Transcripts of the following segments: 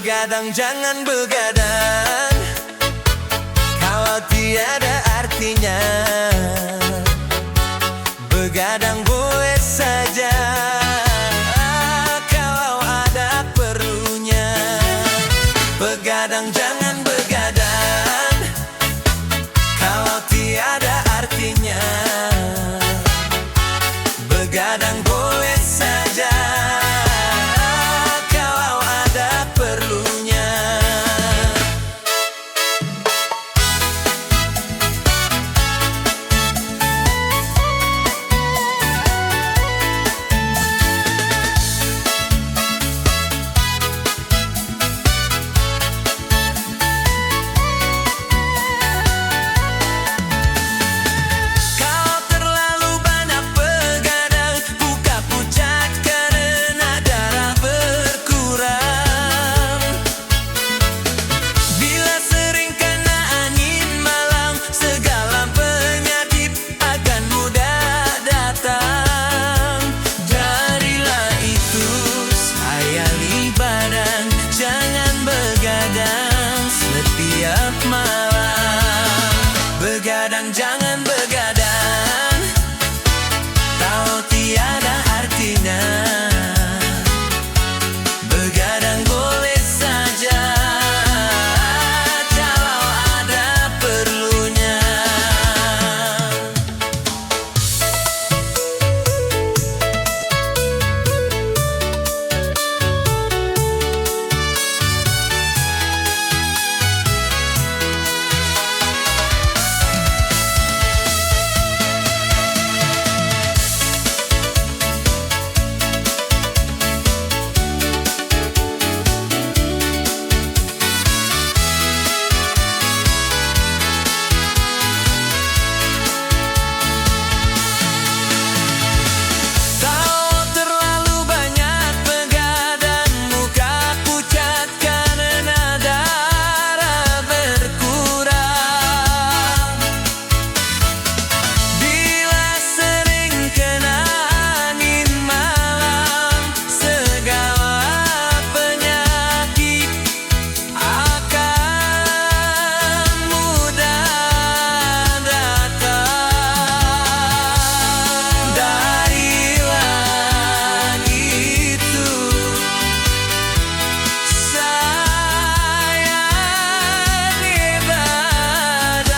Begadang jangan begadang, kalau tiada artinya. Begadang boleh saja, kalau ada perlunya. Begadang jangan begadang, kalau tiada artinya. Begadang boleh saja, kalau ada perlunya. Kalau terlalu banyak begadang, buka pucat karena darah berkurang. Bila sering kena angin malam, segala penyakit akan mudah datang. Darilah itu, sayali badan, jangan begadang setiap malam. Begadang jangan begadang, kalau tiada artinya. Begadang boleh saja, kalau ada perlunya. Kalau terlalu banyak begadang, muka pucat karena darah berkurang. Bila sering kena angin malam, segala penyakit akan mudah datang. Darilah itu, sayali badan,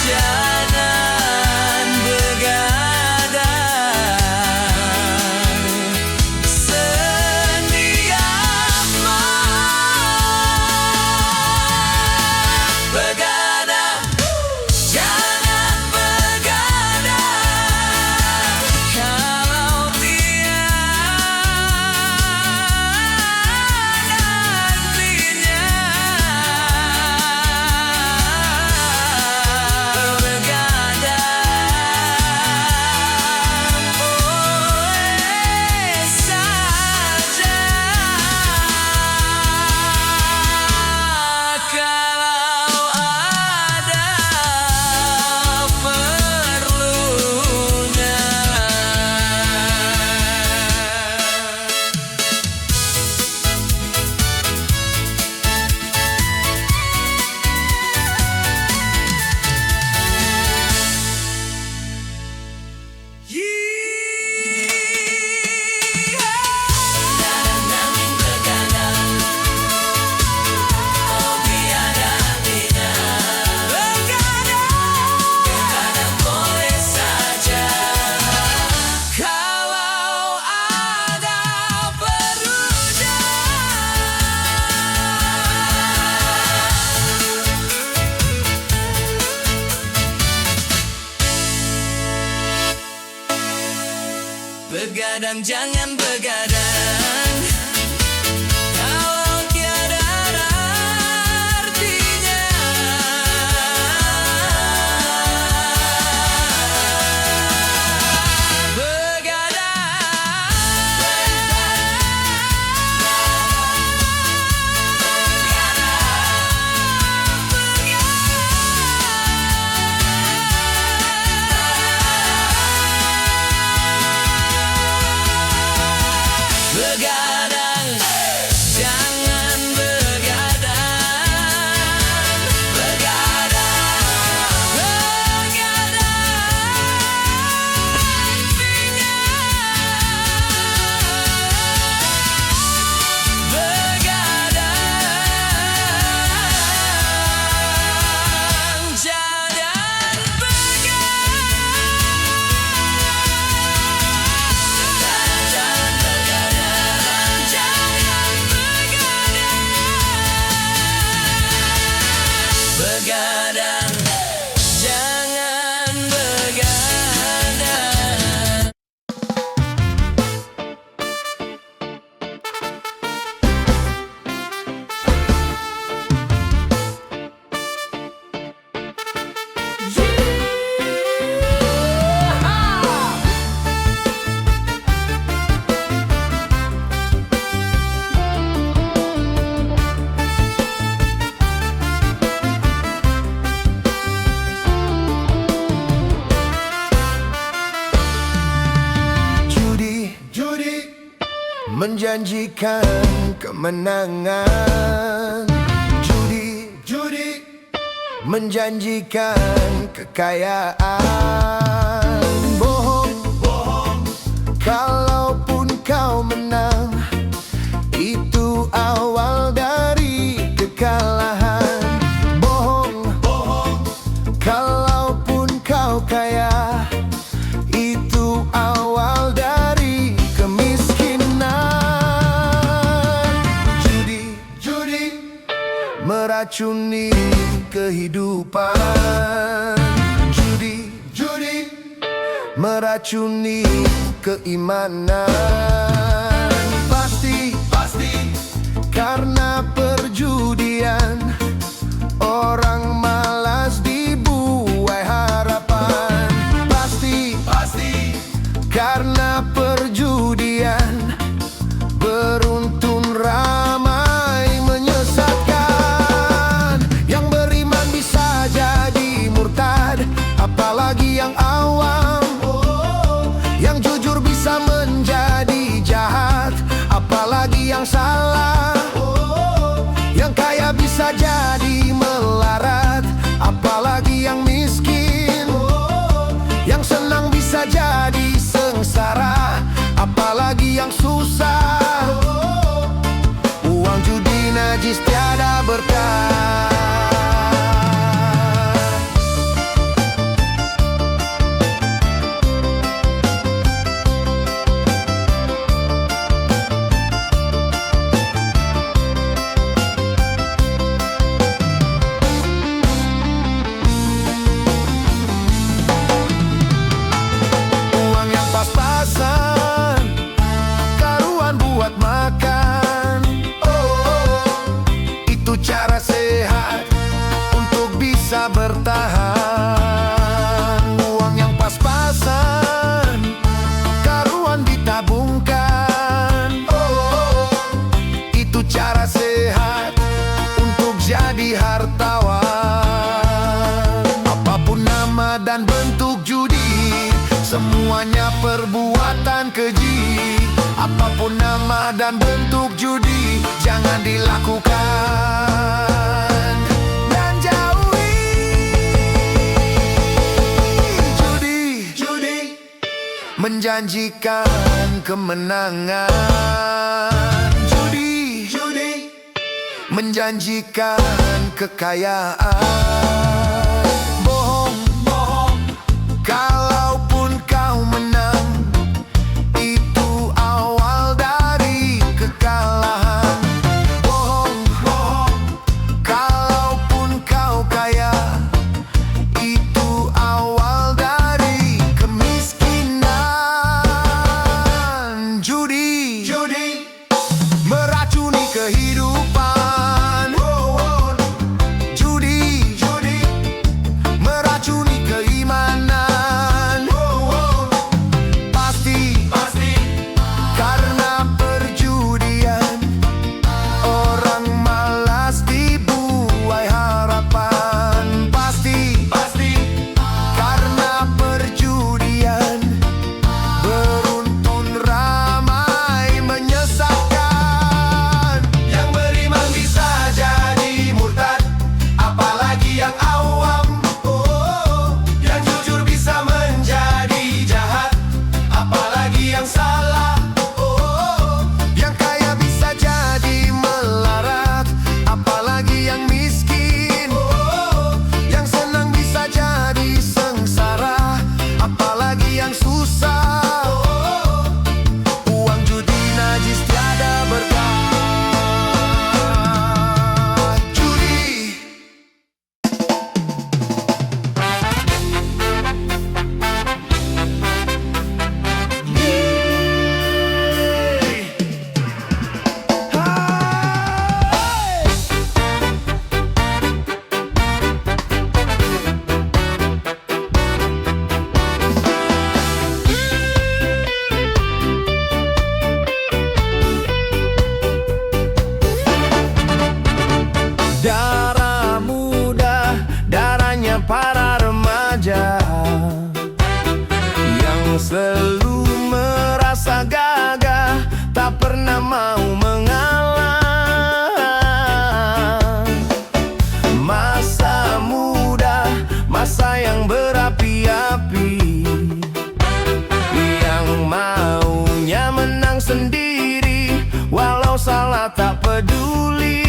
jangan begadang setiap malam. Begadang jangan begadang, kalau tiada artinya. Begadang boleh saja, kalau ada perlunya. Begadang boleh saja, kalau ada perlunya. Begadang jangan begadang, kalau tiada artinya. Begadang menjanjikan kemenangan. Judi menjanjikan kekayaan. Bohong, kalaupun kau menang, itu awal dari kekalahan. Bohong, kalaupun kau kaya, itu awal dari kemiskinan. Judi meracuni kehidupan. Judi meracuni keimanan. Pasti karena perjudian, orang malas dibuai harapan. Pasti karena perjudian, beruntun ramai menyesatkan. Yang beriman bisa jadi murtad, apalagi yang awam. Yang jujur bisa menjadi jahat, apalagi yang salah. Yang kaya bisa jadi melarat, apalagi yang miskin. Yang senang bisa jadi sengsara, apalagi yang susah. Uang judi najis tiada berkah. Pas-pasan, karuan buat makan. Itu cara sehat untuk bisa bertahan. Uang yang pas-pasan, karuan ditabungkan. Itu cara sehat untuk jadi hartawan. Apapun nama dan bentuk judi, semuanya perbuatan keji. Apapun nama dan bentuk judi, jangan dilakukan dan jauhi. Judi menjanjikan kemenangan. Judi menjanjikan kekayaan. Bohong, kalaupun kau menang, itu awal dari kekalahan. Bohong, kalaupun kau kaya, itu awal dari kemiskinan. Judi meracuni kehidupan. Judi meracuni keimanan. Pasti karena perjudian, orang malas dibuai harapan. Pasti karena perjudian, beruntun ramai salah tak peduli.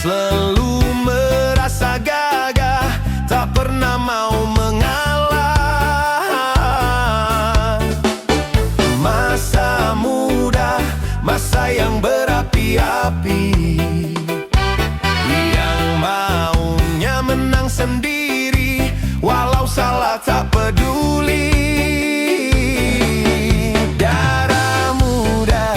Selalu merasa gagah, tak pernah mau mengalah. Masa muda, masa yang berapi-api, yang maunya menang sendiri, walau salah tak peduli. Darah muda.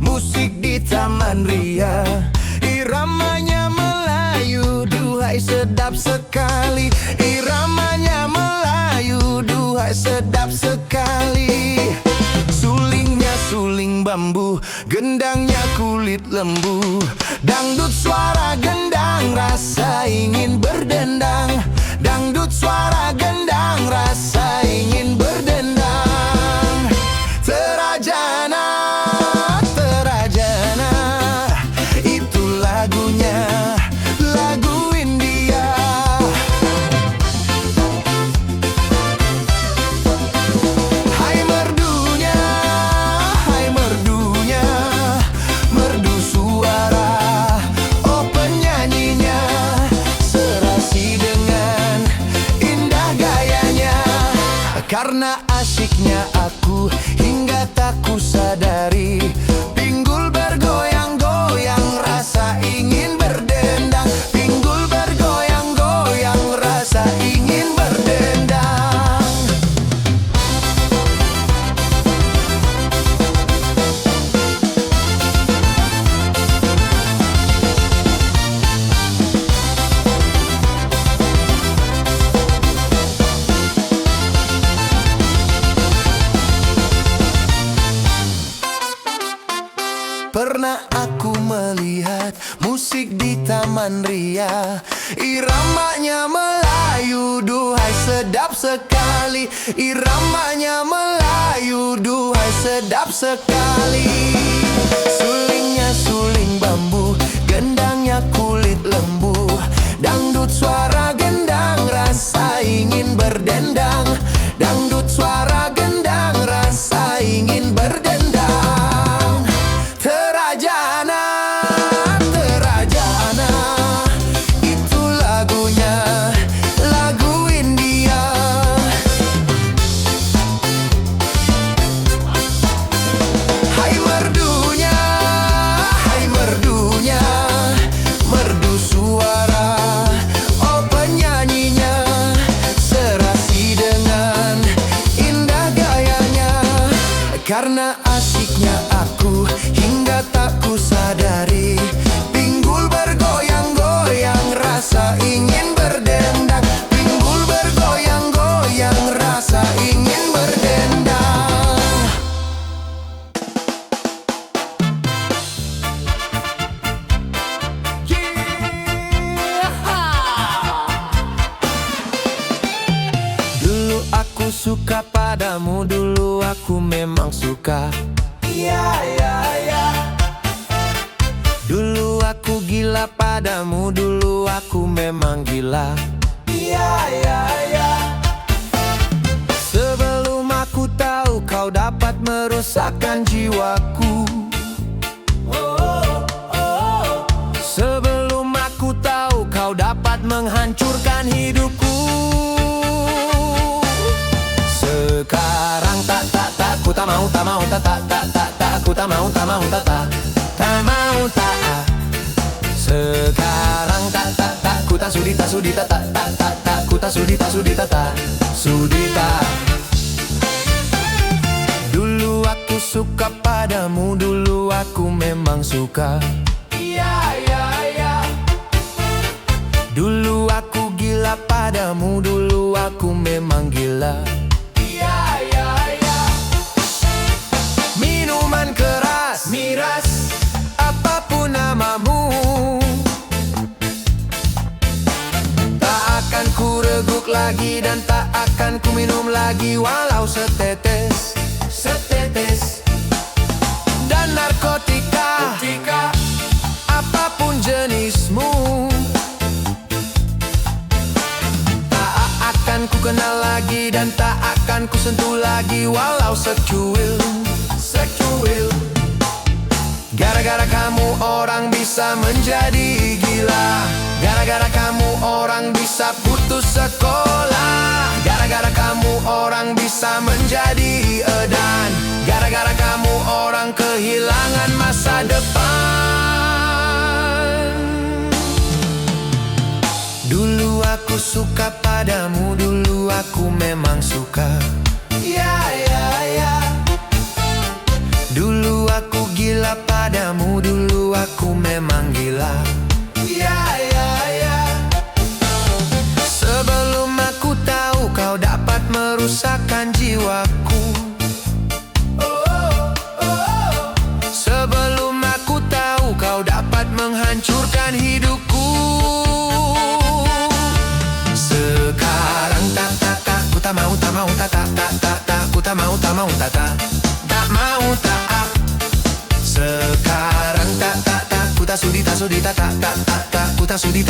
Musik di Taman Ria, iramanya Melayu, duhai sedap sekali. Iramanya Melayu, duhai sedap sekali. Sulingnya suling bambu, gendangnya kulit lembu. Dangdut suara gendang, rasa ingin berdendang. Dangdut suara gendang, rasa ingin berdendang. Terajana, lagu India. Hai merdunya, merdu suara, oh penyanyinya, serasi dengan indah gayanya. Karena asyiknya aku hingga tak kusadari, pinggul bergoyang-goyang, rasa ingin berdendang. Pinggul bergoyang-goyang, rasa ingin berdendang. Pernah aku melihat musik di Taman Ria, iramanya Melayu, duhai sedap sekali. Iramanya Melayu, duhai sedap sekali. Sulingnya suling bambu, gendangnya kulit lembu. Dangdut suara gendang, rasa ingin berdendang. Dangdut suara gendang, rasa ingin berdendang. Karena asyiknya aku hingga tak kusadari, pinggul bergoyang suka padamu, dulu aku memang suka. Dulu aku gila padamu, dulu aku memang gila. Sebelum aku tahu kau dapat merusakkan jiwaku. Sebelum aku tahu kau dapat menghancurkan hidupku. Sekarang tak ku tak mau ku tak mau tak mau tak. Sekarang tak ku tak sudi ku tak sudi tak. Dulu aku suka padamu, dulu aku memang suka. Dulu aku gila padamu, dulu aku memang gila. Minuman keras, miras, apapun namamu, tak akan ku reguk lagi dan tak akan ku minum lagi, walau setetes. Dan narkotika, apapun jenismu, tak akan ku kenal lagi dan tak akan ku sentuh lagi, walau secuil. Gara-gara kamu orang bisa menjadi gila. Gara-gara kamu orang bisa putus sekolah. Gara-gara kamu orang bisa menjadi edan. Gara-gara kamu orang kehilangan masa depan. Dulu aku suka padamu, dulu aku memang suka. Dulu aku gila padamu, dulu aku memang gila. Sebelum aku tahu kau dapat merusakkan jiwaku. Sebelum aku tahu kau dapat menghancurkan hidupku. Sekarang tak ku tak mau ku tak mau tak mau tak. Sekarang tak ku tak sudi ku tak sudi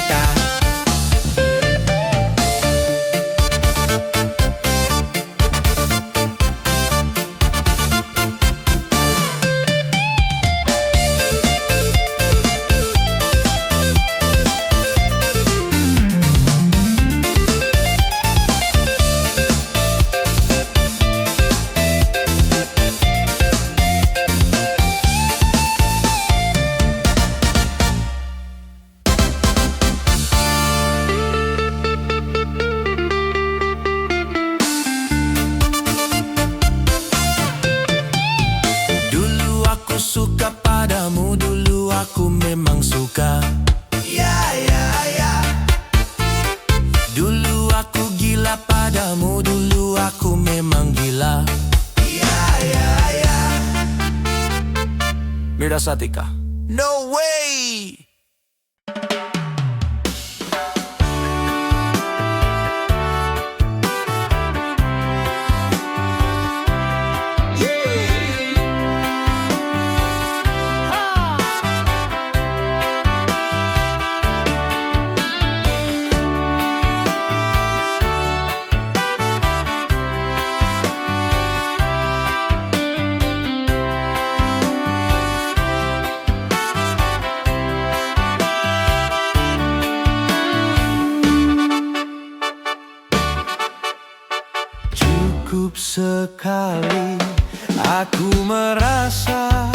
tak. Suka padamu, dulu aku memang suka. Dulu aku gila padamu, dulu aku memang gila. Mira Satika. No way! Cukup sekali aku merasa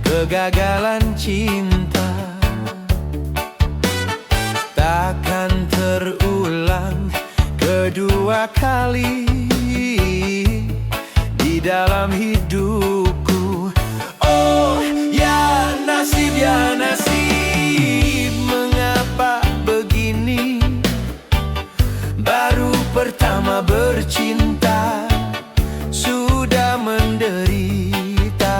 kegagalan cinta takkan terulang kedua kali di dalam hidupku. Oh ya nasib, mengapa begini? Baru pertama bercinta sudah menderita.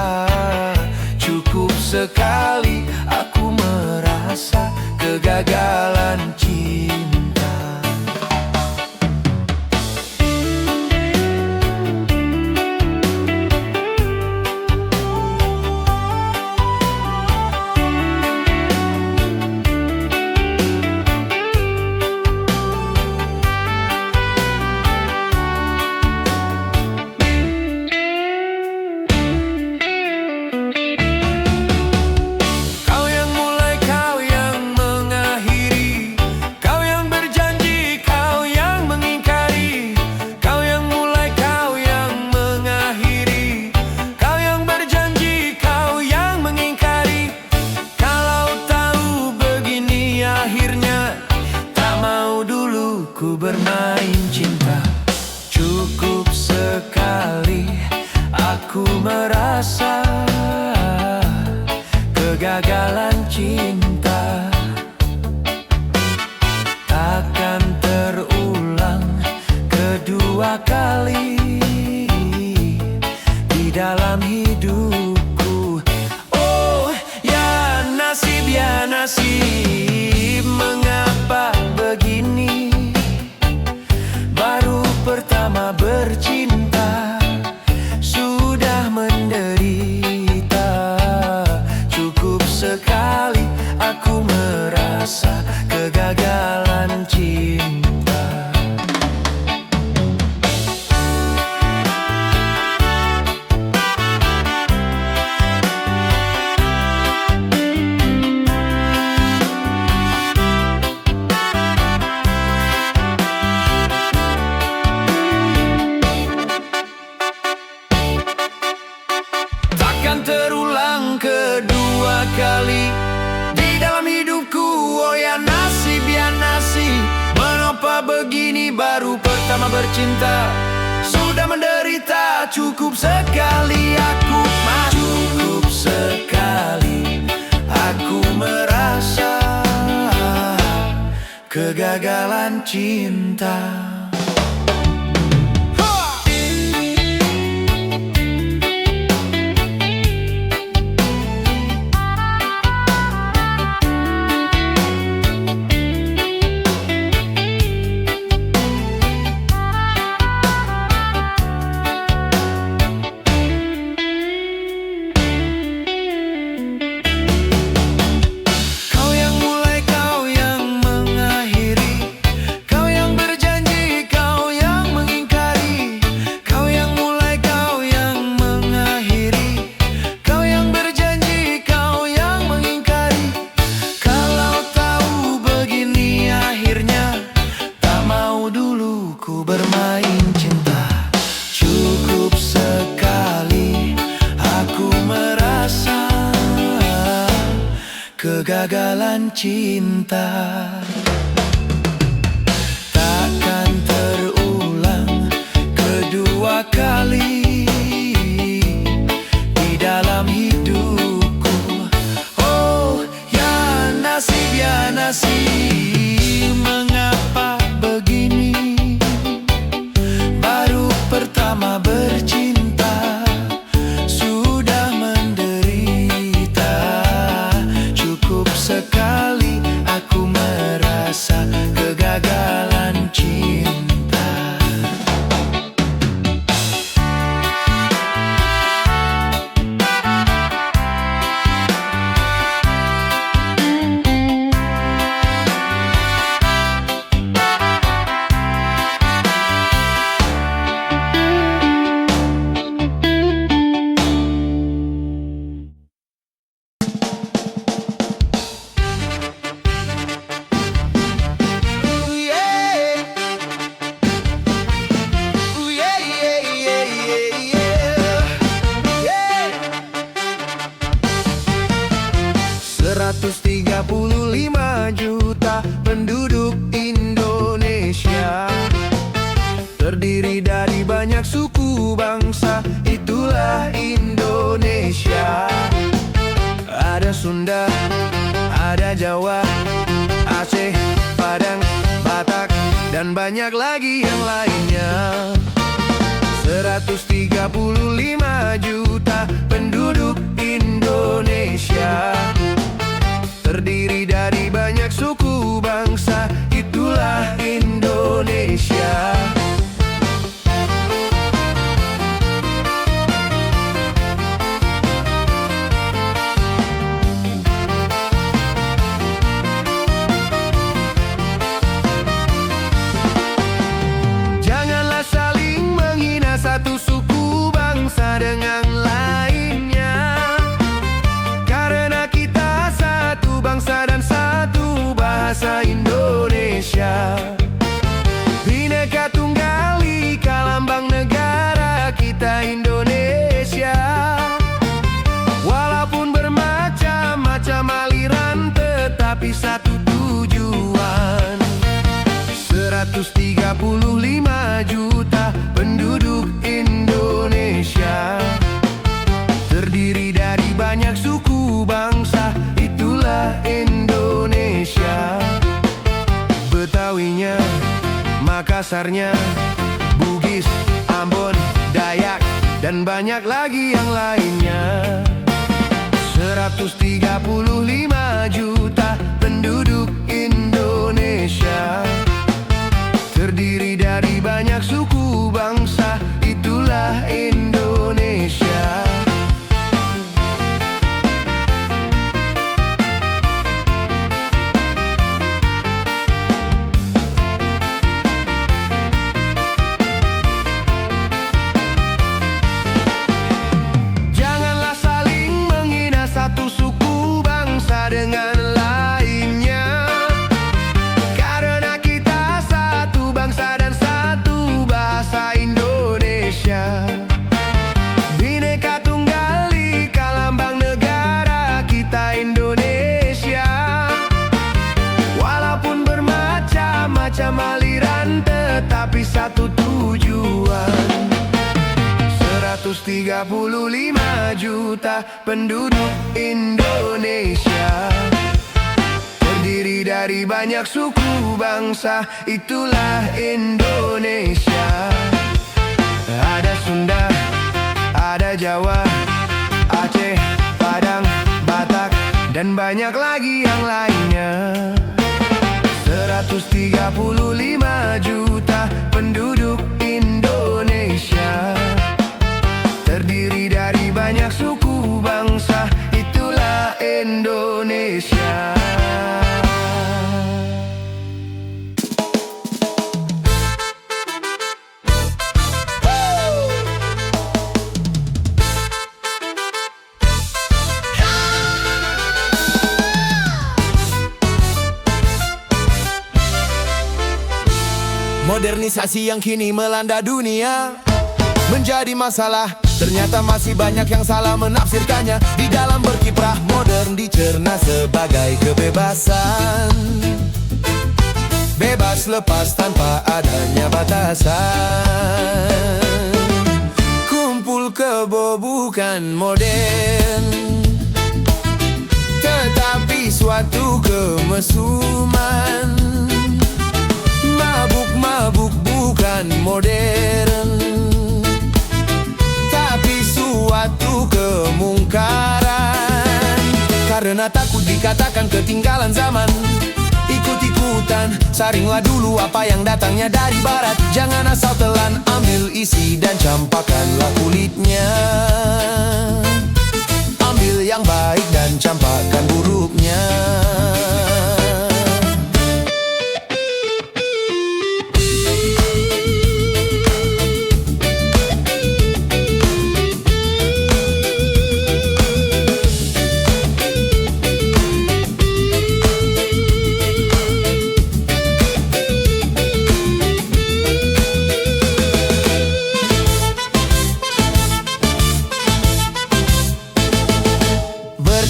Cukup sekali aku merasa kegagalan cinta. kegagalan cinta takkan terulang kedua kali di dalam hidupku. Oh ya nasib, mengapa begini? Baru pertama bercinta sudah menderita. Cukup sekali aku merasa kegagalan cinta. Takkan terulang kedua kali di dalam hidupku. Oh ya nasib, mengapa begini? Baru pertama bercinta sudah menderita. Cukup sekali aku cukup sekali aku merasa kegagalan cinta. Bermain cinta, cukup sekali aku merasa kegagalan cinta. Takkan terulang kedua kali di dalam hidupku. Oh ya nasib, mengapa begini? Pertama bercinta sudah menderita. Cukup sekali aku merasa kegagalan cinta. Lima juta penduduk Indonesia, terdiri dari banyak suku bangsa, itulah Indonesia. Ada Sunda, ada Jawa, Aceh, Padang, Batak, dan banyak lagi yang lainnya. 135 juta penduduk Indonesia, terdiri dari banyak suku bangsa, itulah Indonesia. Janganlah saling menghina satu suku bangsa dengan lainnya, karena kita satu bangsa dan satu bahasa Indonesia. Bhinneka Tunggal Ika, lambang negara kita Indonesia. Walaupun bermacam-macam aliran, tetapi satu tujuan. 135 juta penduduk Indonesia, terdiri dari banyak suku bangsa, itulah Indonesia. Betawinya, Makassarnya, Bugis, Ambon, Dayak, dan banyak lagi yang lainnya. 135 juta penduduk Indonesia, terdiri dari banyak suku bangsa, itulah Indonesia. Janganlah saling menghina satu suku bangsa dengan lainnya, karena kita satu bangsa dan satu bahasa Indonesia. Bhinneka Tunggal Ika, lambang negara kita Indonesia. Walaupun bermacam-macam aliran, tetapi satu tujuan. 135 juta penduduk Indonesia, terdiri dari banyak suku bangsa, itulah Indonesia. Ada Sunda, ada Jawa, Aceh, Padang, Batak, dan banyak lagi yang lainnya. 135 juta penduduk Indonesia, terdiri dari banyak suku bangsa, itulah Indonesia. Modernisasi yang kini melanda dunia menjadi masalah. Ternyata masih banyak yang salah menafsirkannya. Di dalam berkiprah modern dicerna sebagai kebebasan, bebas lepas tanpa adanya batasan. Kumpul kebo bukan modern, tetapi suatu kemesuman. Mabuk-mabuk bukan modern, tapi suatu kemungkaran. Karena takut dikatakan ketinggalan zaman, ikut-ikutan, saringlah dulu apa yang datangnya dari barat. Jangan asal telan, ambil isi dan campakkanlah kulitnya. Ambil yang baik dan campakkan buruknya.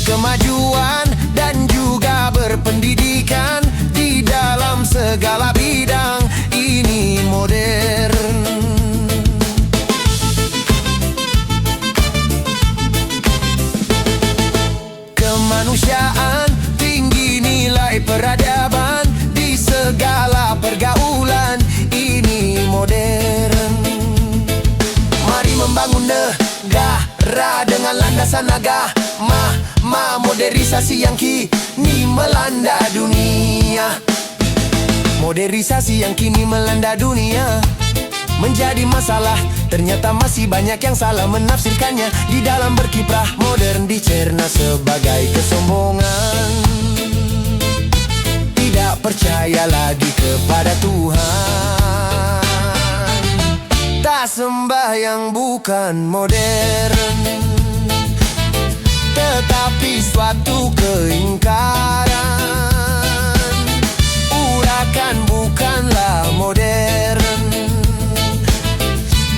Kemajuan dan juga berpendidikan di dalam segala bidang, ini modern. Kemanusiaan, tinggi nilai peradaban di segala pergaulan, ini modern. Mari membangun negara dengan landasan agama. Modernisasi yang kini melanda dunia, modernisasi yang kini melanda dunia menjadi masalah. Ternyata masih banyak yang salah menafsirkannya. Di dalam berkiprah modern dicerna sebagai kesombongan. Tidak percaya lagi kepada Tuhan, tak sembah yang bukan modern, tetapi suatu keingkaran. Urakan bukanlah modern,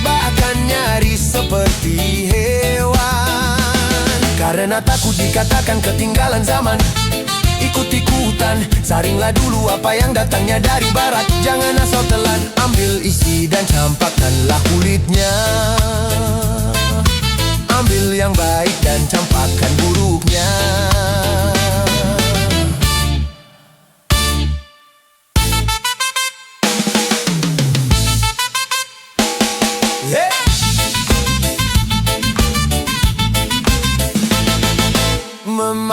bahkan nyaris seperti hewan. Karena takut dikatakan ketinggalan zaman, ikut-ikutan, saringlah dulu apa yang datangnya dari barat. Jangan asal telan, ambil isi dan campakkanlah kulitnya. Ambil yang baik dan campakkan buruknya.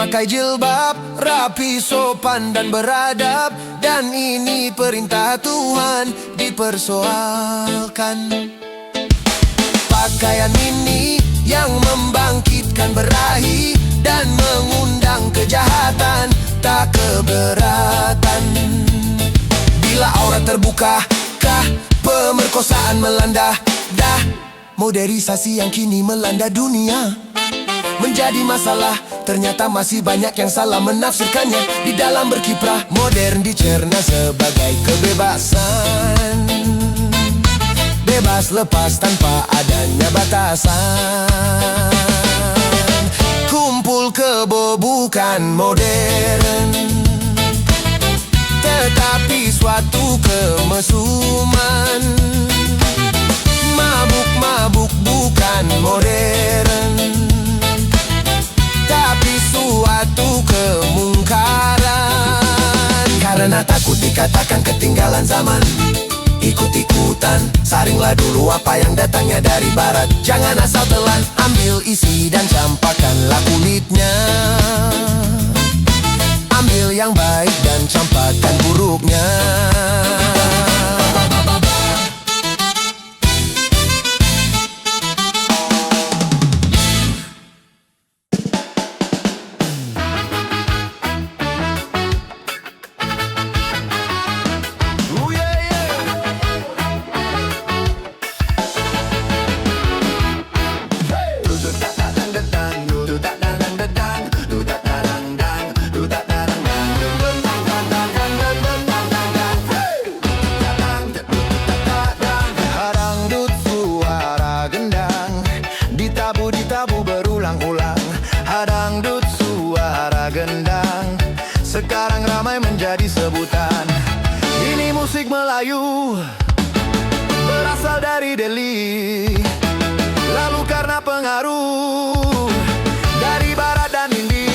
Pakai jilbab, rapi, sopan dan beradab. Dan ini perintah Tuhan dipersoalkan. Pakaian ini yang membangkitkan berahi dan mengundang kejahatan, tak keberatan. Bila aurat terbuka, kah pemerkosaan melanda. Dah modernisasi yang kini melanda dunia menjadi masalah. Ternyata masih banyak yang salah menafsirkannya. Di dalam berkiprah, modern dicerna sebagai kebebasan. Bebas lepas tanpa adanya batasan. Kumpul kebo bukan modern, tetapi suatu kemesuman. Mabuk-mabuk bukan modern, tapi suatu kemungkaran. Karena takut dikatakan ketinggalan zaman, ikut-ikutan, saringlah dulu apa yang datangnya dari barat. Jangan asal telan, ambil isi dan campakkanlah kulitnya. Ambil yang baik dan campakkan buruknya. Ditabu berulang-ulang, dangdut suara gendang, sekarang ramai menjadi sebutan. Ini musik Melayu, berasal dari Delhi, lalu karena pengaruh dari barat dan Hindi.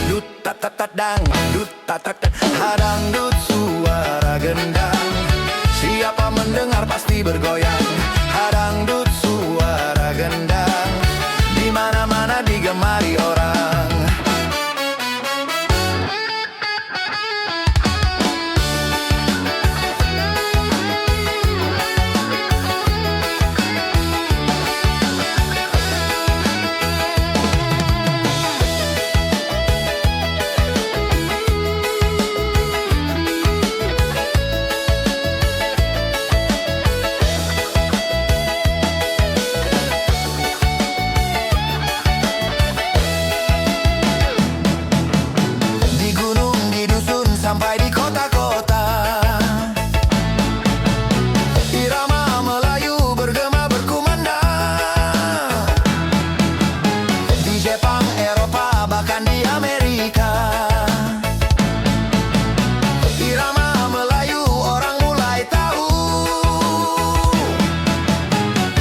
Dut tat tat tat dang, dut tat tat tat, dangdut suara gendang, siapa mendengar pasti bergoyang. Dangdut suara gendang, di mana-mana digemari orang. Sampai di kota-kota, irama Melayu bergema berkumandang. Di Jepang, Eropa, bahkan di Amerika, irama Melayu orang mulai tahu.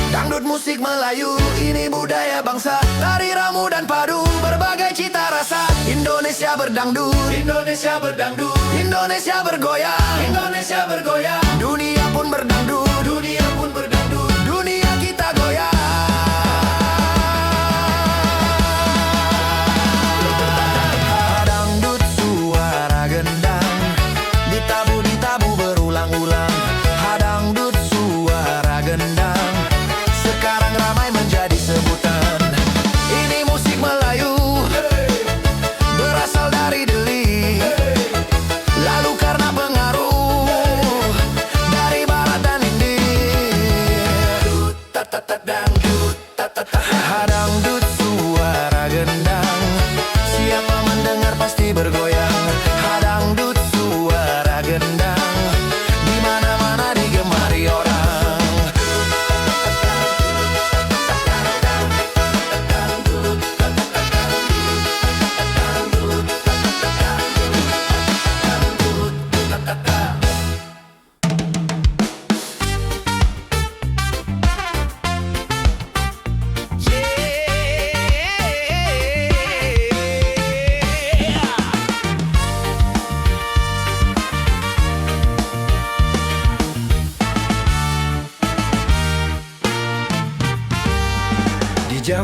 Dangdut musik Melayu, ini budaya bangsa, tari ramu dan padu, berbagai cita rasa. Indonesia berdangdut, Indonesia berdangdut, Indonesia bergoyang, Indonesia bergoyang. Dunia pun berdangdut, dunia pun berdangdut, dunia kita goyang. Dangdut suara gendang, ditabu berulang-ulang. Dangdut suara gendang, sekarang ramai menjadi sebutan. Ini musik Melayu, berasal dari Delhi, lalu karena pengaruh dari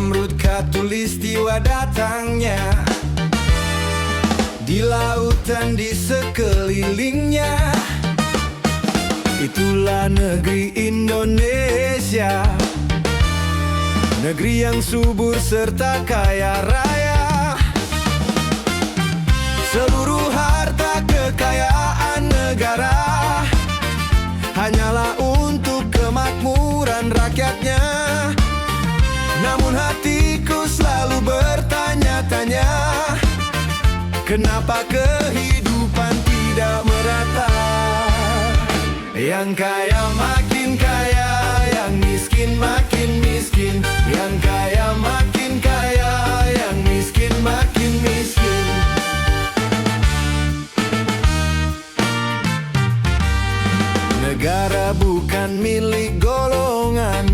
Menyambut khatulistiwa datangnya, di lautan di sekelilingnya. Itulah negeri Indonesia, negeri yang subur serta kaya raya. Seluruh harta kekayaan negara hanyalah untuk kemakmuran rakyatnya. Namun hatiku selalu bertanya-tanya, kenapa kehidupan tidak merata? Yang kaya makin kaya, yang miskin makin miskin. Yang kaya makin kaya, yang miskin makin miskin. Negara bukan milik golongan,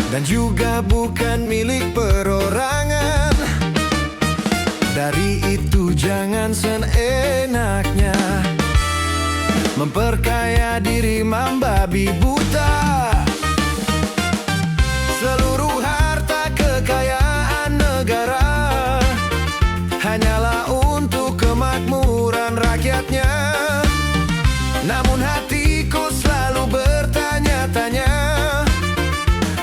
dan juga bukan milik perorangan. Dari itu jangan seenaknya memperkaya diri membabi buta. Seluruh harta kekayaan negara hanyalah untuk kemakmuran rakyatnya. Namun hatiku selalu bertanya-tanya,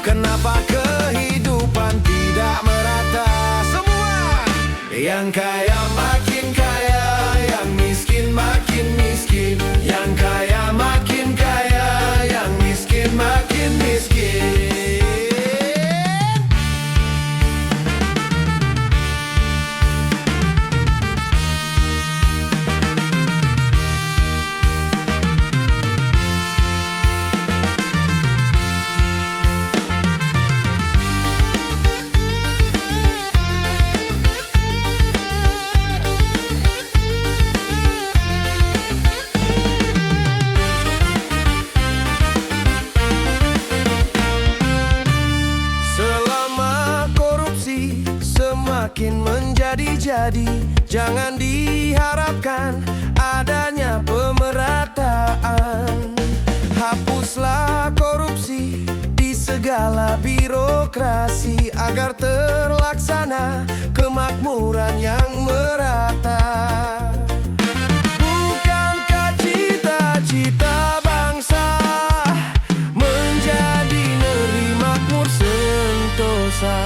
kenapa kehidupan tidak merata? Semua yang kaya makin kaya, yang miskin makin miskin. Yang kaya makin kaya, yang miskin makin miskin. Semakin menjadi-jadi, jangan diharapkan adanya pemerataan. Hapuslah korupsi di segala birokrasi, agar terlaksana kemakmuran yang merata. Bukankah cita-cita bangsa menjadi negeri makmur sentosa?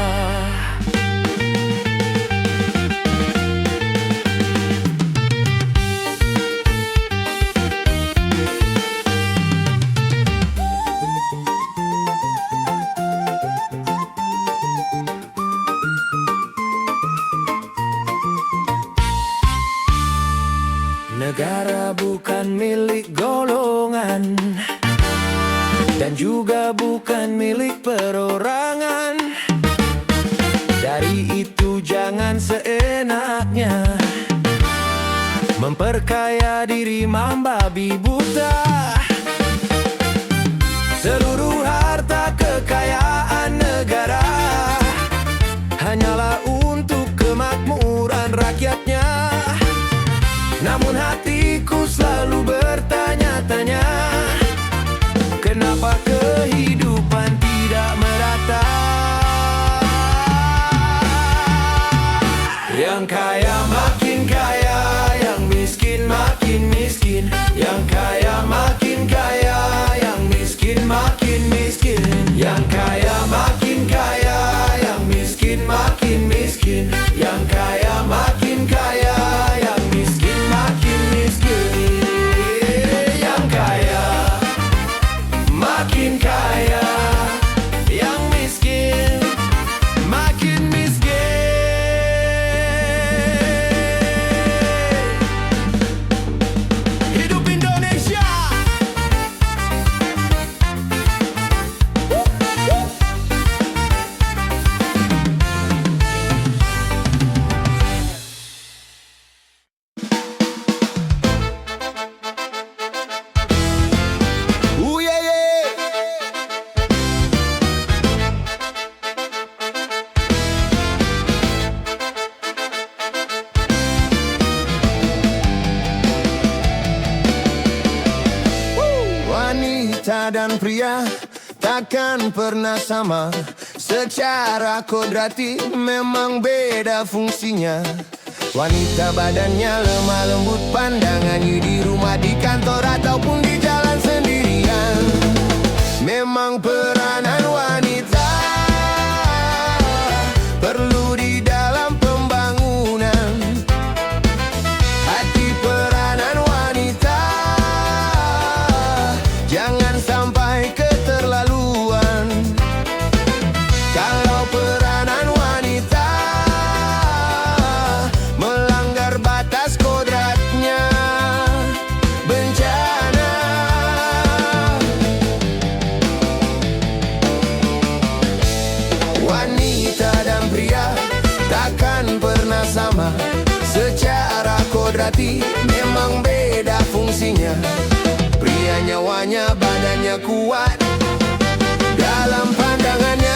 Negara bukan milik golongan, dan juga bukan milik perorangan. Dari itu jangan seenaknya memperkaya diri membabi buta. Seluruh harta kekayaan negara hanyalah untuk kemakmuran rakyatnya. Namun hatiku selalu bertanya-tanya, kenapa kehidupan tidak merata? Yang kaya makin kaya, yang miskin makin miskin. Yang kaya makin kaya, yang miskin makin miskin. Yang kaya makin kaya, yang miskin makin miskin. Yang kaya makin kaya, yang miskin makin miskin. Yang kaya makin kaya, yang miskin makin miskin. Hidup Indonesia. Wanita dan pria takkan pernah sama, Secara kodrati memang beda fungsinya. Wanita badannya lemah lembut, pandangannya di rumah, di kantor ataupun di jalan sendirian. Memang peranan wanita perlu di dalam pembangunan. Hati peranan wanita jangan sampai keterlaluan. Kalau peranan wanita melanggar batas kodratnya, bencana. Wanita dan pria takkan pernah sama. Secara kodrati memang beda fungsinya. Pria nyawanya, badannya kuat dalam pandangannya.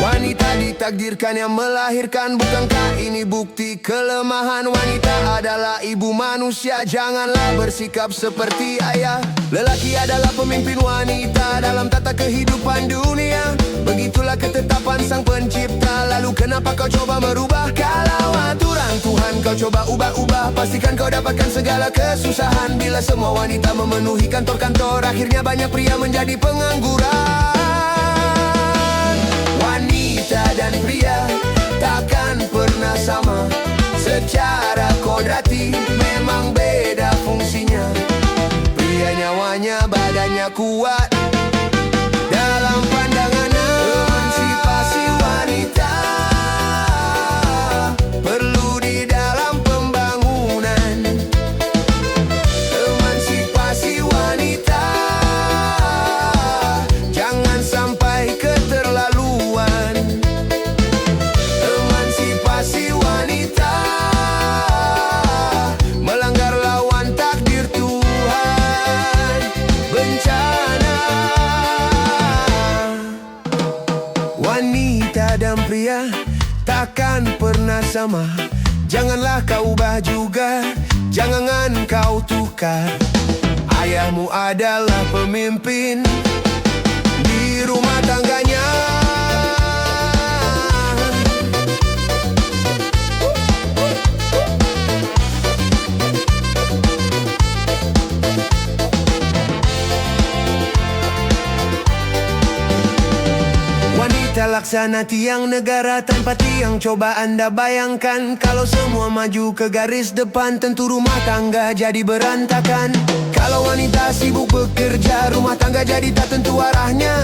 Wanita ditakdirkan yang melahirkan, bukankah ini bukti kelemahan? Wanita adalah ibu manusia, janganlah bersikap seperti ayah. Lelaki adalah pemimpin wanita dalam tata kehidupan dunia. Begitulah ketetapan sang pencipta. Lalu kenapa kau coba merubah? Kalau aturan Tuhan kau coba ubah-ubah, pastikan kau dapatkan segala kesusahan. Bila semua wanita memenuhi kantor-kantor, akhirnya banyak pria menjadi pengangguran. Wanita dan pria takkan pernah sama. Secara kodrati memang beda fungsinya. Pria nyawanya, badannya kuat dalam pandangannya. Emansipasi wanita perlu di dalam pembangunan. Emansipasi wanita jangan sampai keterlaluan. Emansipasi wanita melanggar lawan takdir Tuhan, bencana. Wanita dan pria takkan pernah sama. Janganlah kau ubah juga, jangan kau tukar. Ayahmu adalah pemimpin di rumah tangganya. Wanita laksana tiang negara tanpa tiang. Coba Anda bayangkan kalau semua maju ke garis depan, tentu rumah tangga jadi berantakan. Kalau wanita sibuk bekerja, rumah tangga jadi tak tentu arahnya.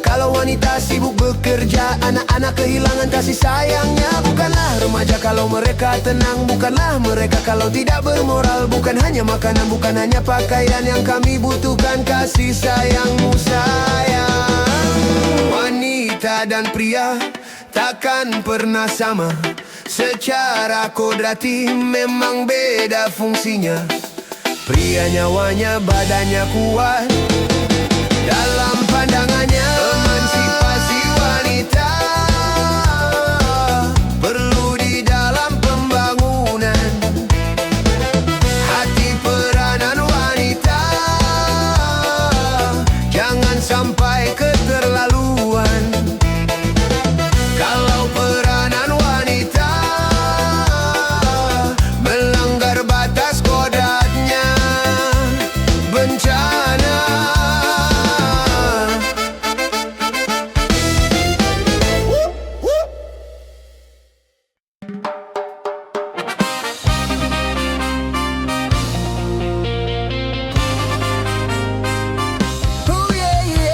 Kalau wanita sibuk bekerja, anak-anak kehilangan kasih sayangnya. Bukanlah remaja kalau mereka tenang, bukanlah mereka kalau tidak bermoral. Bukan hanya makanan, bukan hanya pakaian yang kami butuhkan, kasih sayangmu sayang. Wanita dan pria takkan pernah sama. Secara kodrati memang beda fungsinya. Pria nyawanya, badannya kuat dalam pandangannya. Emansipasi wanita perlu di dalam pembangunan. Hati peranan wanita jangan sampai keterlaluan. Kalau peranan wanita melanggar batas kodratnya, bencana. Oh yeah, yeah.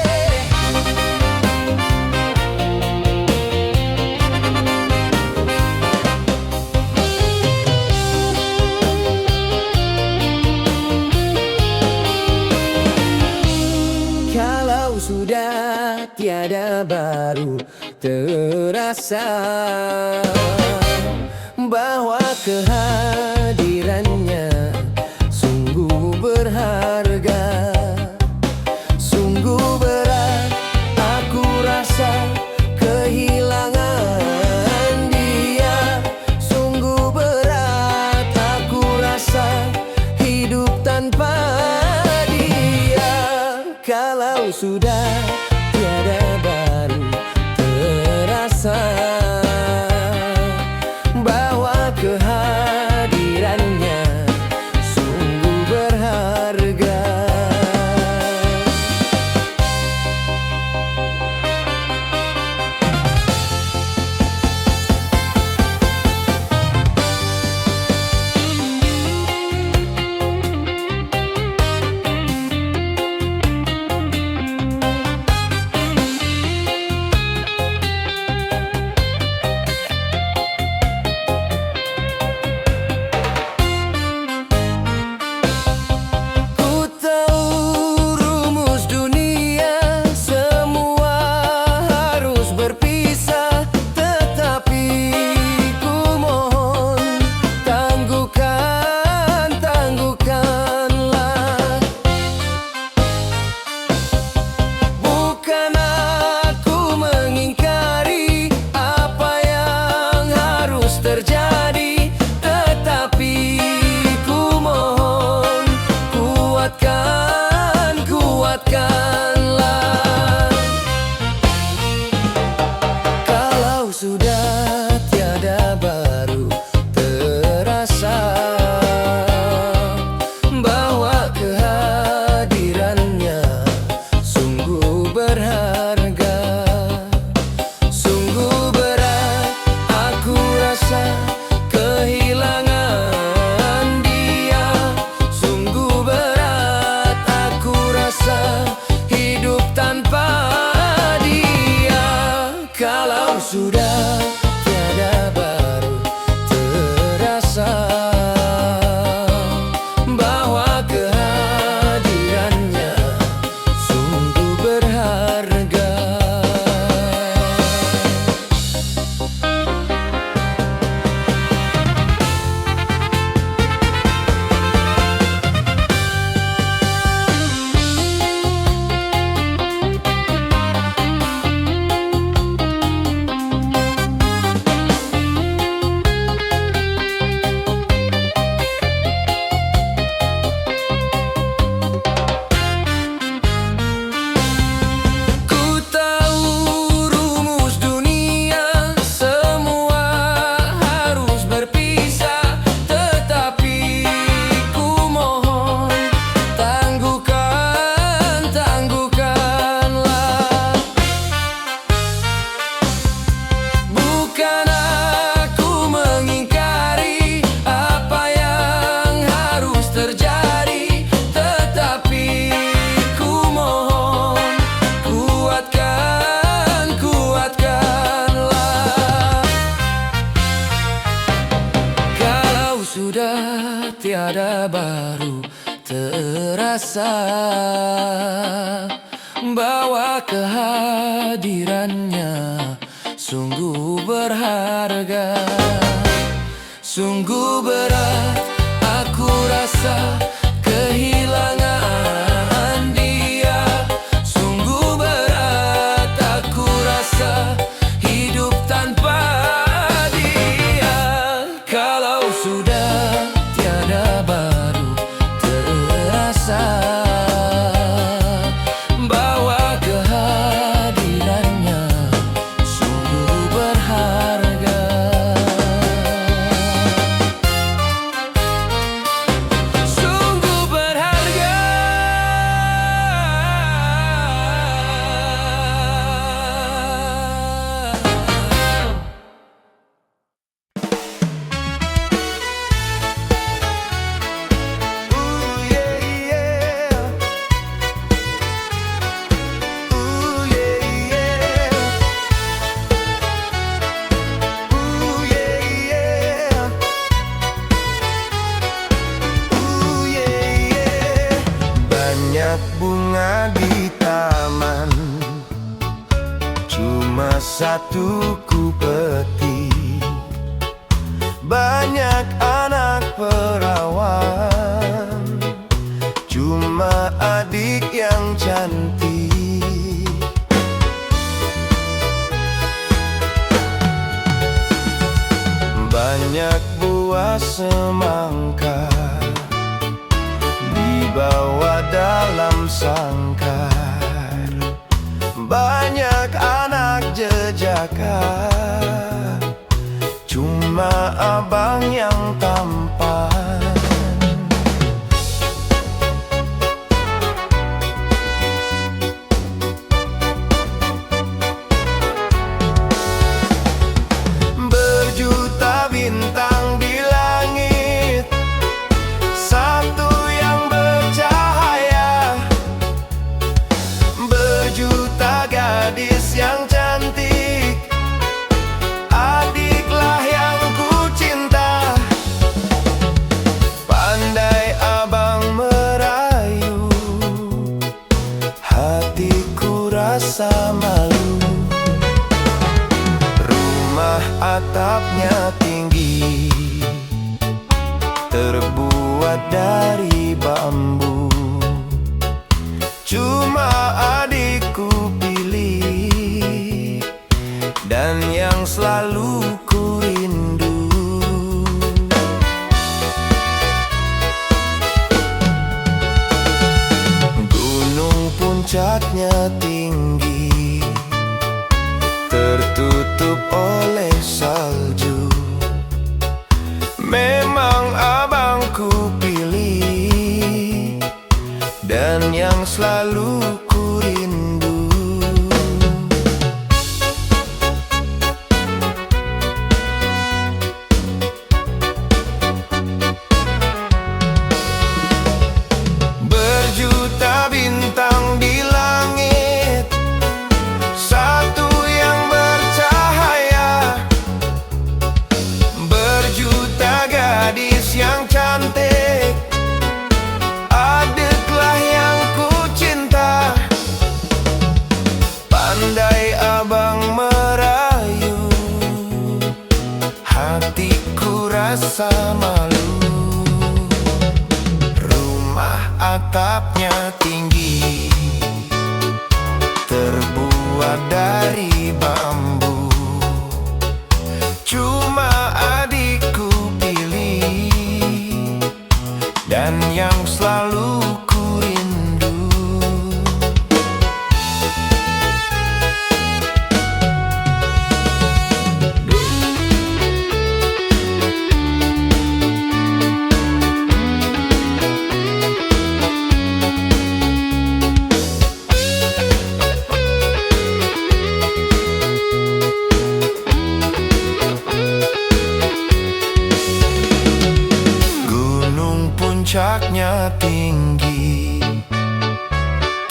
Kalau sudah tiada baru terasa bahwa kehadirannya sungguh berharga, sungguh berat aku rasa kehilangan. terjadi, tetapi ku mohon kuatkan, kuatkanlah. Kalau sudah tiada baru terasa bahwa kehadirannya sungguh berharga. Sungguh berat aku rasa kehilangan dia. Sungguh berat aku rasa hidup tanpa dia. Kalau sudah tiada baru terasa bahwa kehadirannya sungguh berharga. Sudah tiada baru terasa bahwa kehadirannya sungguh berharga. Sungguh berat aku rasa kehilangan dia. Sungguh berat aku rasa hidup tanpa dia. Kalau sudah tiada baru terasa bahwa kehadirannya sungguh berharga. Sungguh berharga. Banyak bunga di taman, cuma satu ku petik. Banyak anak perawan, cuma adik yang cantik. Banyak buah semangka dibawa dalam sangkar. Banyak anak jejaka, cuma abang yang tampan. Berjuta bintang di langit, satu yang bercahaya. Berjuta gadis yang cantik, adiklah yang ku cinta. Pandai abang merayu, hatiku rasa malu. Rumah atapnya tinggi, terbuat dari bambu. Cuma adikku pilih, dan yang selalu ku rindu. puncaknya tinggi, tertutup oleh salju. Memang abang ku pilih, dan yang selalu ku rindu. Berjuta bintang di langit, satu yang bercahaya. Berjuta gadis yang cantik, adiklah yang ku cinta. Pandai abang merayu, hatiku rasa malu. Rumah atapnya tinggi, terbuat dari bambu. Cuma adikku pilih, dan yang selalu ku rindu. Puncaknya tinggi,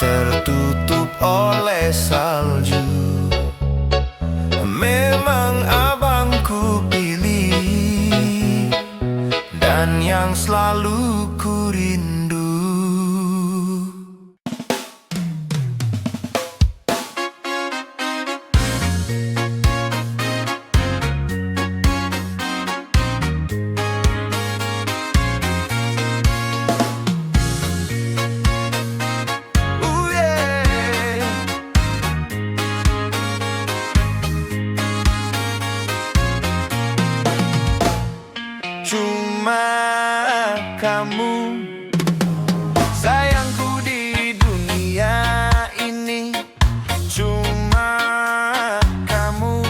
tertutup oleh salju. Memang abang ku pilih, dan yang selalu ku rindu. Cuma kamu sayangku di dunia ini. Cuma kamu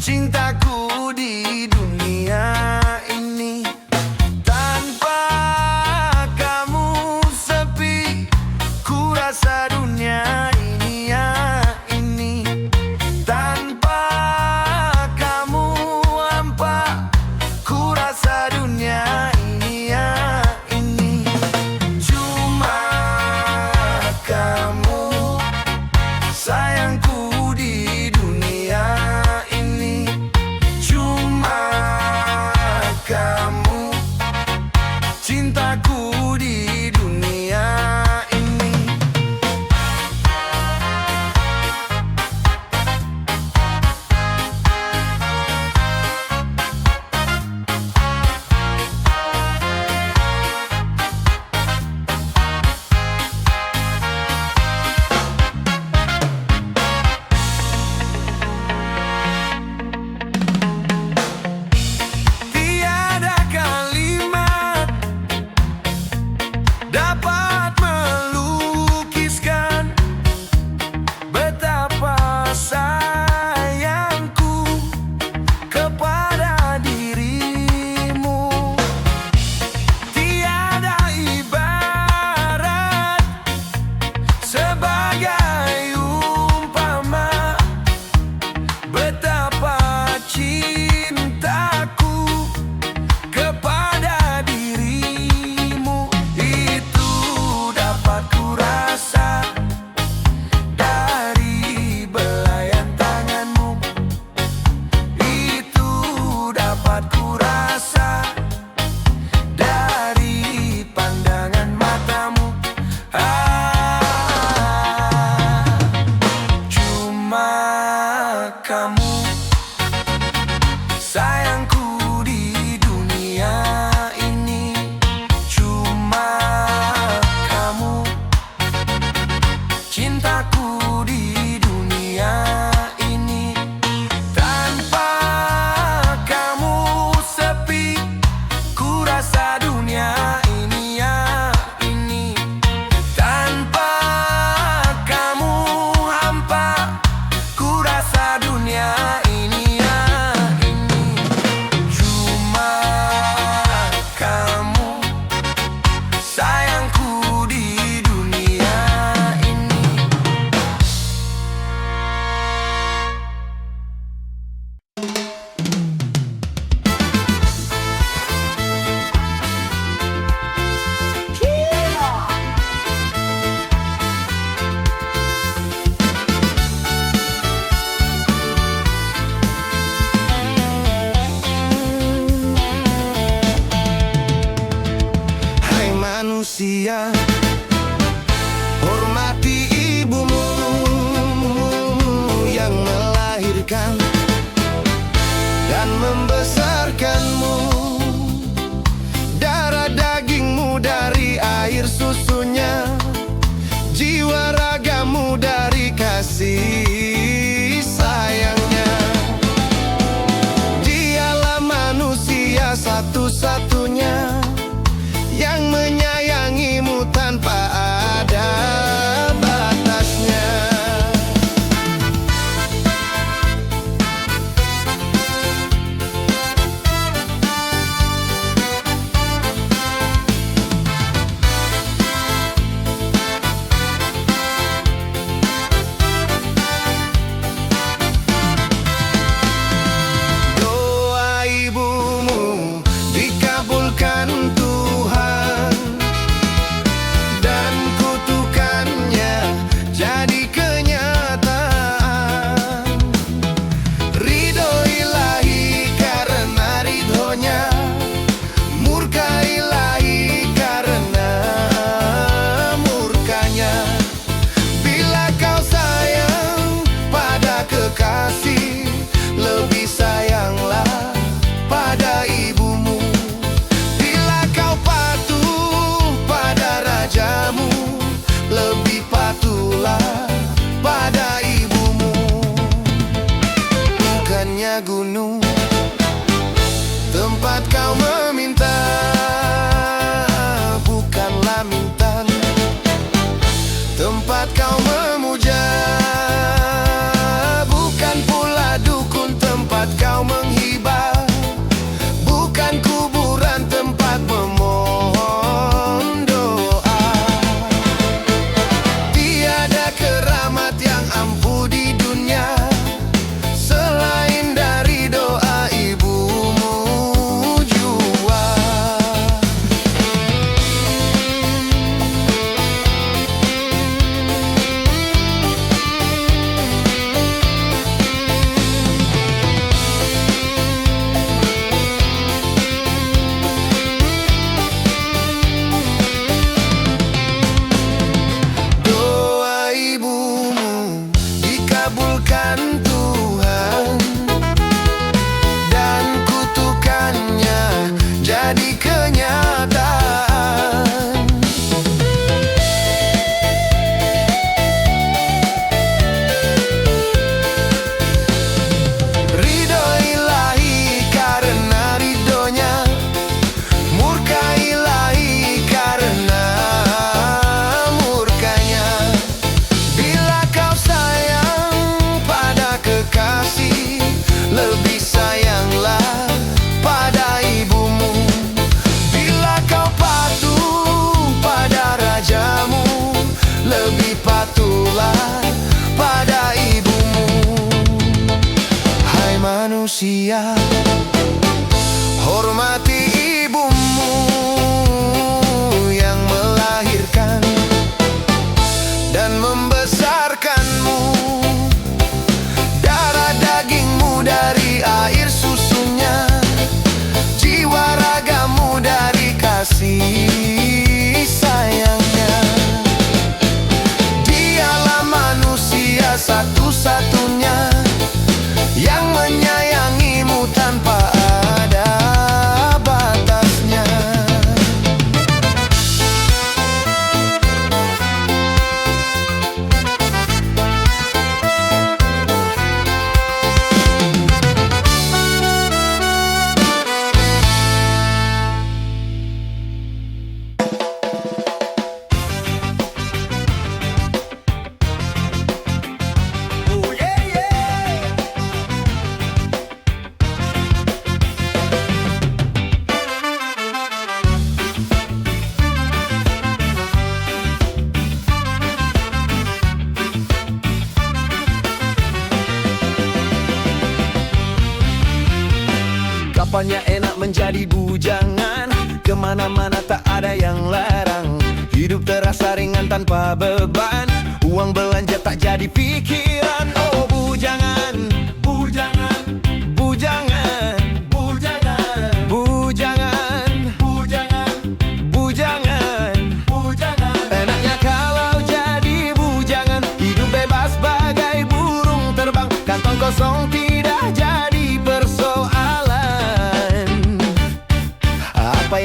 cintaku di dunia ini. Tanpa kamu sepi, ku rasa dunia ini ya ini. Tanpa kamu hampa, ku rasa dunia ini ya ini. Cuma kamu sayangku di dunia ini. Cuma kamu cintaku di dunia ini. Tiada kalimat dapat melukiskan betapa sayangku kepada dirimu. Tiada ibarat sebagai umpama betapa cintaku kepada dirimu. Itu dapat ku rasa dari belayan tanganmu. Itu dapat ku rasa dari pandangan matamu. Cuma kamu sayangku di dunia ini. Cuma kamu cintaku di dunia ini. Tanpa kamu sepi, ku rasa dunia ini ya ini. Tanpa manusia. Hormati ibumu yang melahirkan dan membesarkanmu. Darah dagingmu dari air susunya, jiwa ragamu dari kasih sayangnya. Dialah manusia satu-satunya yang menyayangimu tanpa ada batasnya. Doa ibumu dikabulkan Tuhan, dan kutukannya jadi kenyataan. Ridho ilahi karena ridhonya, murka ilahi karena murkanya. Bila kau sayang pada kekasih, lebih sayanglah pada ibumu. Bila kau patuh pada rajamu, lebih patuhlah pada ibumu. Bukannya gunung tempat kau meminta, bukanlah mintan tempat kau memuja, bukan pula dukun tempat kau menghibah, bukan kuburan tempat memohon doa. Tiada keramat yang ampuh di dunia selain dari doa ibumu jua. Doa ibumu dikabulkan Tuhan, dan kutukannya jadi kenyataan. Ridho ilahi karena ridhonya, murka ilahi karena murkanya. Bila kau sayang pada kekasih, lebih sayanglah pada ibumu. Bila kau patuh pada rajamu, lebih patuhlah pada ibumu. Hai manusia, hormati ibumu yang melahirkan dan membesarkanmu. Darah dagingmu dari air susunya, jiwa ragamu dari kasih sayangnya. Dialah manusia satu-satunya yang menyayangimu tanpa ada batasnya. Oh yeah, yeah. Kapannya enak menjadi bujangan, kemana-mana tak ada yang larang. Hidup terasa ringan tanpa beban, uang belanja tak jadi pikiran. Oh bujangan, bujangan, bujangan, bujangan, bujangan, bujangan, bujangan, bujangan.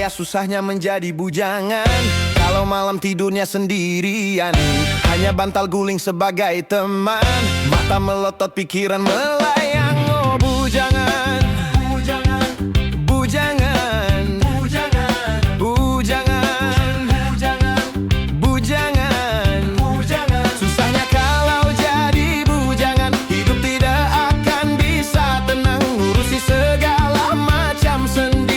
payah susahnya menjadi bujangan. Kalau malam tidurnya sendirian, hanya bantal guling sebagai teman. Mata melotot, pikiran melayang. Oh bujangan, bujangan, bujangan, bujangan, bujangan, bujangan, bujangan, bujangan. Susahnya kalau jadi bujangan, hidup tidak akan bisa tenang, ngurusi segala macam sendirian.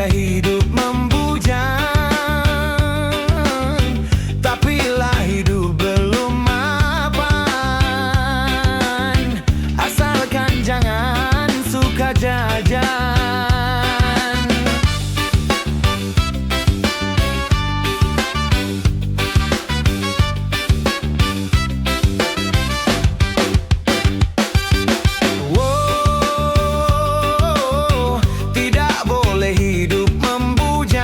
Hidup membujang, tapi lah hidup belum mapan. Asalkan jangan suka jajan. Tidak boleh hidup membujang.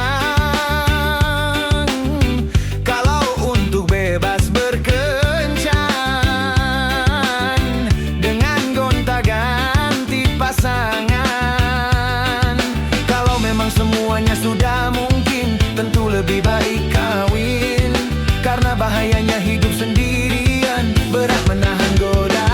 Kalau untuk bebas berkencan dengan gonta-ganti pasangan. Kalau memang semuanya sudah mungkin, tentu lebih baik kawin. Karena bahayanya hidup sendirian, berat menahan godaan.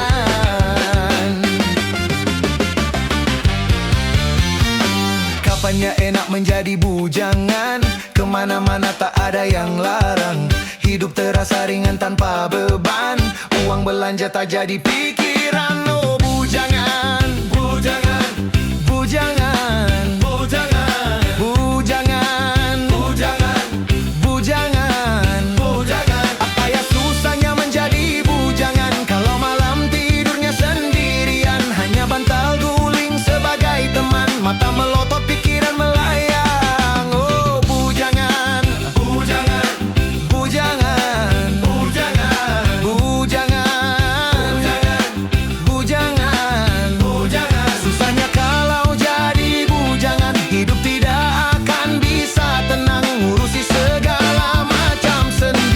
Kapannya enak menjadi bujangan, kemana-mana tak ada yang larang. Hidup terasa ringan tanpa beban, uang belanja tak jadi pikiran. Oh bujangan, bujangan, bujangan, bujangan, bujangan, bujangan, bujangan, bujangan. Apa ya susahnya menjadi bujangan, kalau malam tidurnya sendirian, hanya bantal guling sebagai teman. Mata melotot, pikiran melayang. Oh bujangan, bujangan, bujangan, bujangan, bujangan, bujangan, bujangan. Susahnya kalau jadi bujangan, hidup tidak akan bisa tenang, ngurusi segala macam sendirian.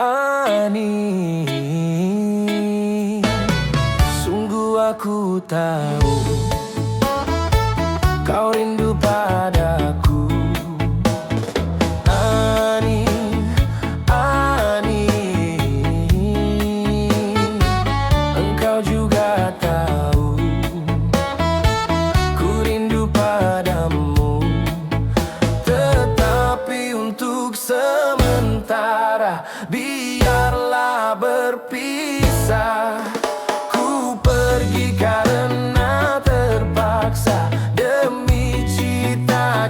Ani, sungguh aku tahu kau rindu padaku. Ani, Ani, engkau juga tahu ku rindu padamu. Tetapi untuk sementara biarlah berpisah. Ku pergi karena terpaksa demi cita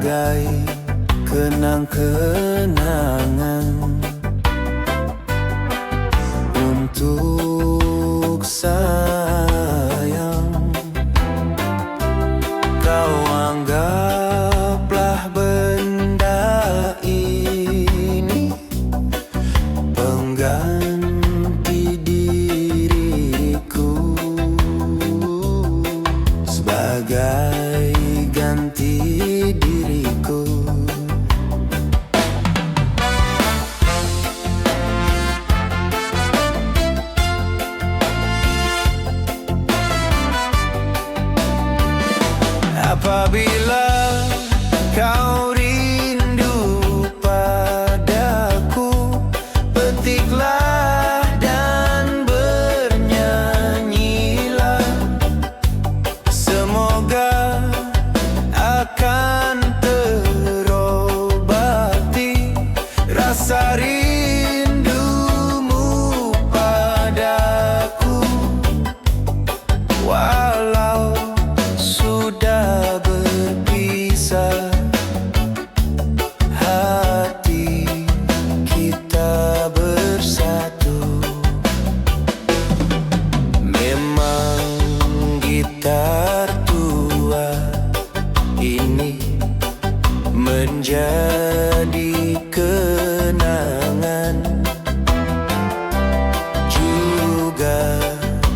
sebagai kenang-kenangan untuk sayang. Kau anggaplah benda ini pengganti diriku, sebagai ganti diriku. Apabila kau rindu padaku, petiklah dan bernyanyilah. Semoga akan terobati rasa rindumu padaku, walau sudah berpisah. Hati kita bersatu. Memang gitar tua ini menjadi kenangan, juga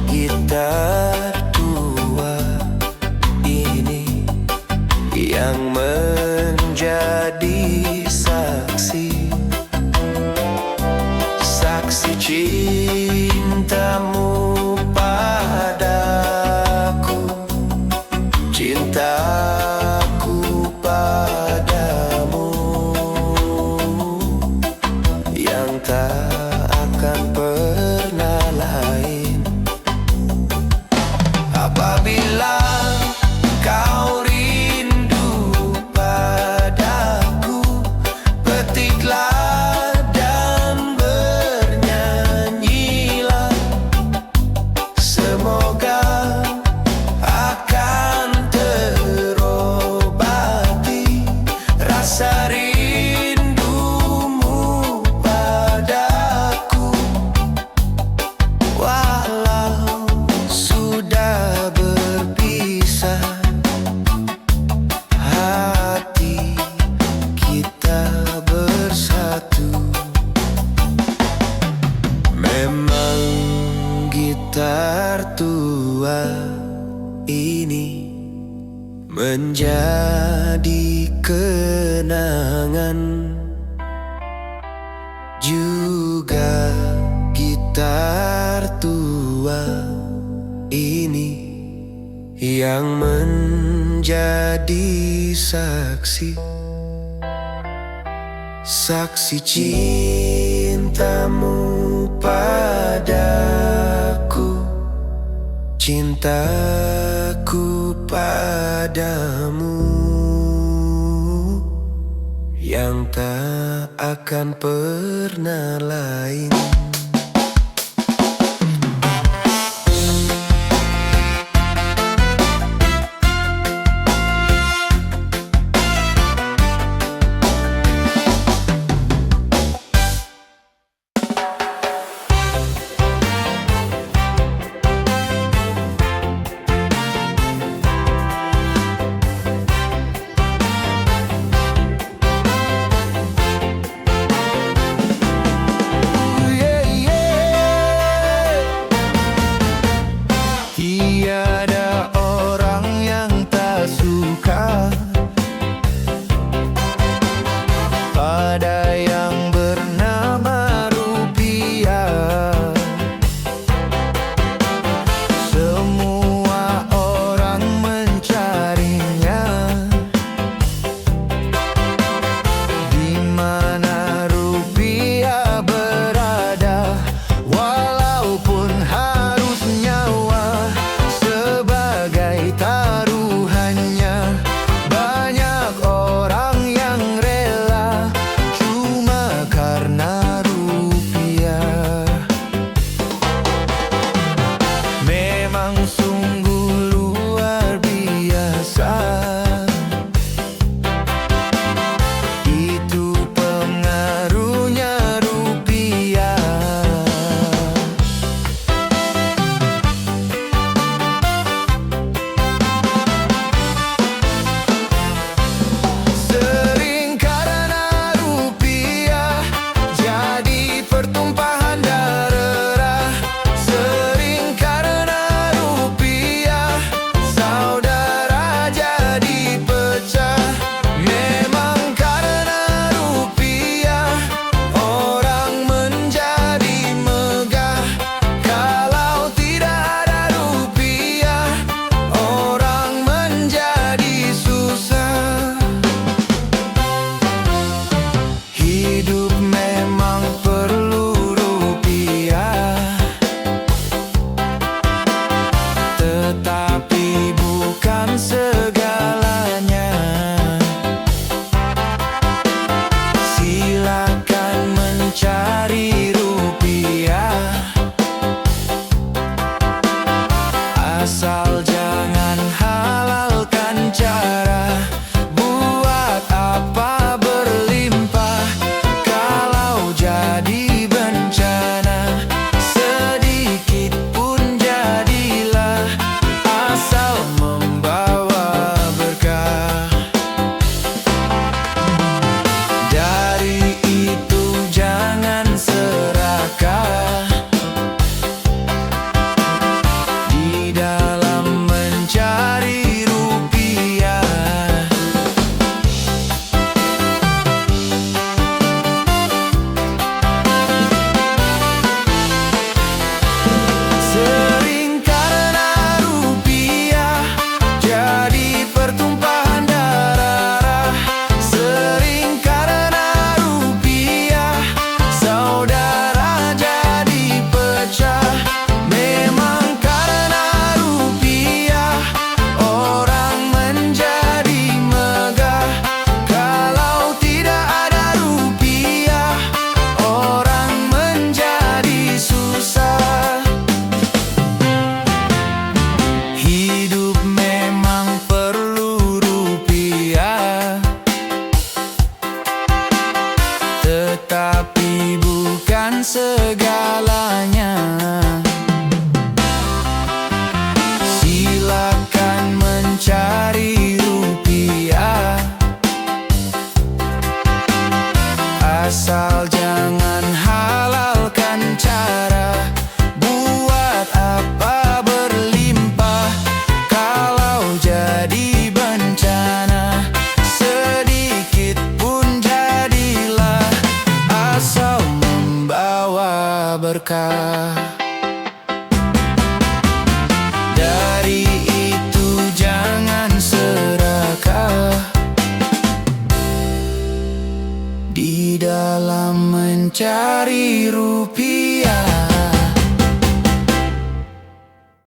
gitar tua ini yang menjadi saksi, saksi cintamu padaku, cintaku padamu, yang tak akan pernah lain. Apabila kau rindu padaku, petiklah dan bernyanyilah. Semoga akan terobati rasa rindumu padaku, walau sudah berpisah. Hati kita bersatu. Memang gitar tua ini menjadi kenangan, juga gitar tua ini yang menjadi saksi, saksi cintamu padaku, cintaku padamu, yang tak akan pernah lain. Yeah. melangkah. Dari itu jangan serakah di dalam mencari rupa.